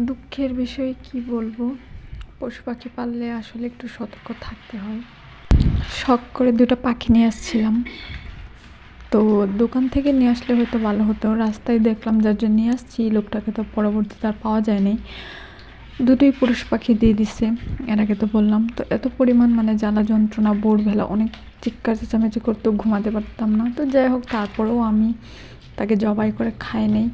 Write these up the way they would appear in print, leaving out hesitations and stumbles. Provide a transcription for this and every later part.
দুঃখের বিষয় কি বলবো, পশু পাখি পাললে আসলে একটু সতর্ক থাকতে হয়। শখ করে দুটো পাখি নিয়ে আসছিলাম, তো দোকান থেকে নিয়ে আসলে হয়তো ভালো হতো। রাস্তায় দেখলাম যার জন্য নিয়ে আসছি, লোকটাকে তো পরবর্তীতে আর পাওয়া যায়নি। দুটোই পুরুষ পাখি দিয়ে দিছে, এর আগে তো বললাম। তো এত পরিমাণ জ্বালা যন্ত্রণা, ভোরবেলা অনেক চিৎকার চেঁচামেচি করতেও ঘুমাতে পারতাম না। তো যাই হোক, তারপরেও আমি তাকে জবাই করে খাই নেই।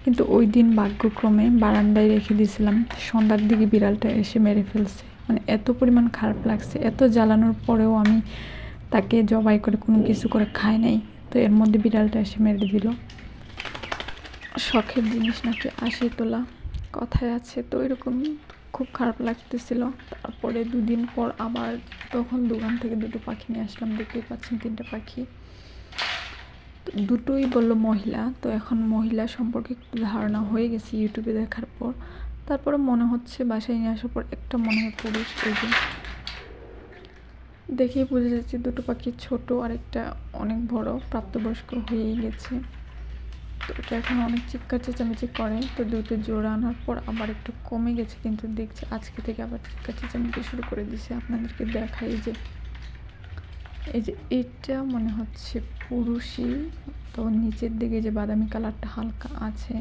কিন্তু ওই দিন ভাগ্যক্রমে বারান্দায় রেখে দিয়েছিলাম, সন্ধ্যার দিকে বিড়ালটা এসে মেরে ফেলছে। এত পরিমাণ খারাপ লাগছে, এত জ্বালানোর পরেও আমি তাকে জবাই করে কোনো কিছু করে খাই নাই। তো এর মধ্যে বিড়ালটা এসে মেরে দিল। শখের জিনিস নাকি আসে তোলা, কথায় আছে। তো এরকম খুব খারাপ লাগতেছিল। তারপরে 2 দিন পর আবার তখন দোকান থেকে দুটো পাখি নিয়ে আসলাম। দেখতেই পাচ্ছেন 3টে পাখি, দুটোই বললো মহিলা। তো এখন মহিলা সম্পর্কে একটু ধারণা হয়ে গেছে ইউটিউবে দেখার পর। তারপরে মনে হচ্ছে বাসায় নিয়ে আসার পর একটা মনে হয় পুরুষ। এই যে দেখেই বোঝা যাচ্ছে দুটো পাখি ছোট, আর একটা অনেক বড়, প্রাপ্তবয়স্ক হয়েই গেছে। তো এটা এখন অনেক চিৎকার চেঁচামেচি করে। তো দুটো জোড়া আনার পর আবার একটু কমে গেছে, কিন্তু দেখছি আজকে থেকে আবার চিৎকার চেঁচামেচি শুরু করে দিছে। আপনাদেরকে দেখাই যে এই যে এটা মনে হচ্ছে পুরুষই। তো নিচের দিকে যে বাদামি কালারটা হালকা আছে,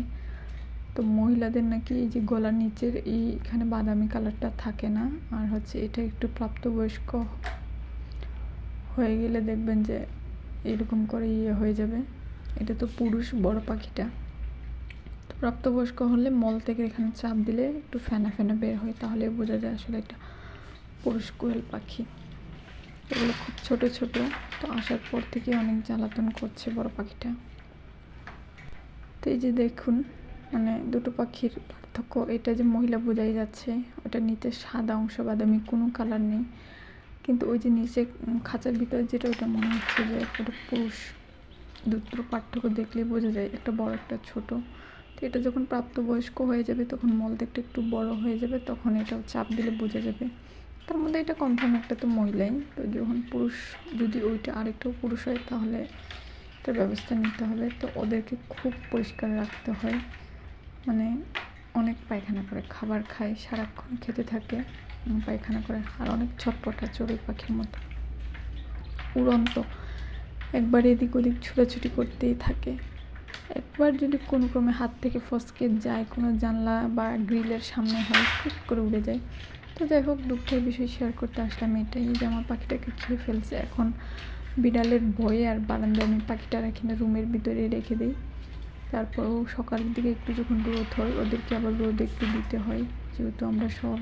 তো মহিলাদের নাকি এই যে গলার নিচের এইখানে বাদামি কালারটা থাকে না। আর হচ্ছে এটা একটু প্রাপ্তবয়স্ক হয়ে গেলে দেখবেন যে এরকম করে হয়ে যাবে। এটা তো পুরুষ বড় পাখিটা। তো প্রাপ্তবয়স্ক হলে মল থেকে এখানে চাপ দিলে একটু ফেনা ফেনা বের হয়, তাহলে বোঝা যায় আসলে এটা পুরুষ কোয়েল পাখি। এগুলো খুব ছোট ছোট। তো আসার পর থেকে অনেক জ্বালাতন করছে বড় পাখিটা। তো এই যে দেখুন, দুটো পাখির পার্থক্য। এটা যে মহিলা বোঝাই যাচ্ছে, ওটা নিচে সাদা অংশ, বাদামি, কোনো কালার নেই। কিন্তু ওই যে নিচে খাঁচার ভিতরে যেটা, ওটা মনে হচ্ছে যে ওটা পুরুষ। দুটোর পার্থক্য দেখলেই বোঝা যায়, একটা বড় একটা ছোট। তো এটা যখন প্রাপ্তবয়স্ক হয়ে যাবে, তখন মলদেরটা একটু বড় হয়ে যাবে, তখন এটাও চাপ দিলে বোঝা যাবে। তার মধ্যে এটা কনফার্ম একটা তো মহিলাই। তো যখন পুরুষ, যদি ওইটা আরেকটাও পুরুষ হয়, তাহলে এটার ব্যবস্থা নিতে হবে। তো ওদেরকে খুব পরিষ্কার রাখতে হয়। অনেক পায়খানা করে, খাবার খায়, সারাক্ষণ খেতে থাকে, পায়খানা করে। আর অনেক ছটপটা, চড়ুই পাখির মতো উড়ন্ত, একবার এদিক ওদিক ছুটাছুটি করতেই থাকে। একবার যদি কোনো ক্রমে হাত থেকে ফসকে যায়, কোনো জানলা বা গ্রিলের সামনে হয়, খুব করে উড়ে যায়। তো যাই হোক, দুঃখের বিষয় শেয়ার করতে আসলাম এটাই, যে আমার পাখিটাকে খেয়ে ফেলছে। এখন বিড়ালের ভয়ে আর বারান্দায় আমি পাখিটা রাখি না, রুমের ভিতরে রেখে দিই। তারপরেও সকালের দিকে একটু যখন রোদ হয়, ওদেরকে আবার রোদ একটু দিতে হয়, যেহেতু আমরা সব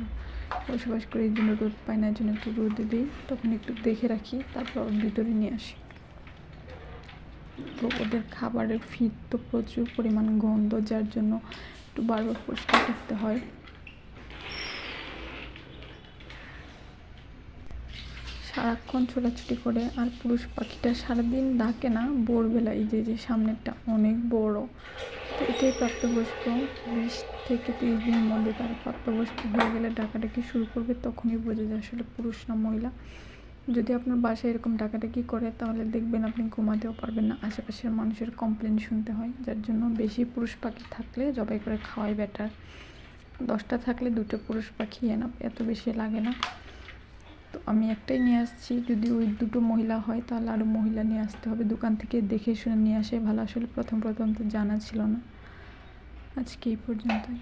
বসবাস করি, এই জন্য রোদ পাই না, এই জন্য একটু রোদে দিই। তখন একটু দেখে রাখি, তারপর ভিতরে নিয়ে আসি। তো ওদের খাবারের ফিড তো প্রচুর পরিমাণ গন্ধ, যার জন্য একটু বারবার পরিষ্কার করতে হয়। সারাক্ষণ ছোটাছুটি করে। আর পুরুষ পাখিটা সারাদিন ডাকে না, ভোরবেলা এই যে সামনেরটা অনেক বড়। তো এটাই প্রাপ্তবয়স্ক। 20 থেকে 30 দিনের মধ্যে তারা প্রাপ্তবয়স্ক হয়ে গেলে ডাকাডাকি শুরু করবে, তখনই বোঝা যায় আসলে পুরুষ না মহিলা। যদি আপনার বাসায় এরকম ডাকাডাকি করে, তাহলে দেখবেন আপনি ঘুমাতেও পারবেন না, আশেপাশের মানুষের কমপ্লেন শুনতে হয়। যার জন্য বেশি পুরুষ পাখি থাকলে জবাই করে খাওয়াই বেটার। 10টা থাকলে 2টো পুরুষ পাখি এনাফ, এত বেশি লাগে না। তো আমি একটাই নিয়ে আসছি, যদি ওই দুটো মহিলা হয় তাহলে আরও মহিলা নিয়ে আসতে হবে। দোকান থেকে দেখে শুনে নিয়ে আসাই ভালো। আসলে প্রথম তো জানা ছিল না। আজকে এই পর্যন্তই।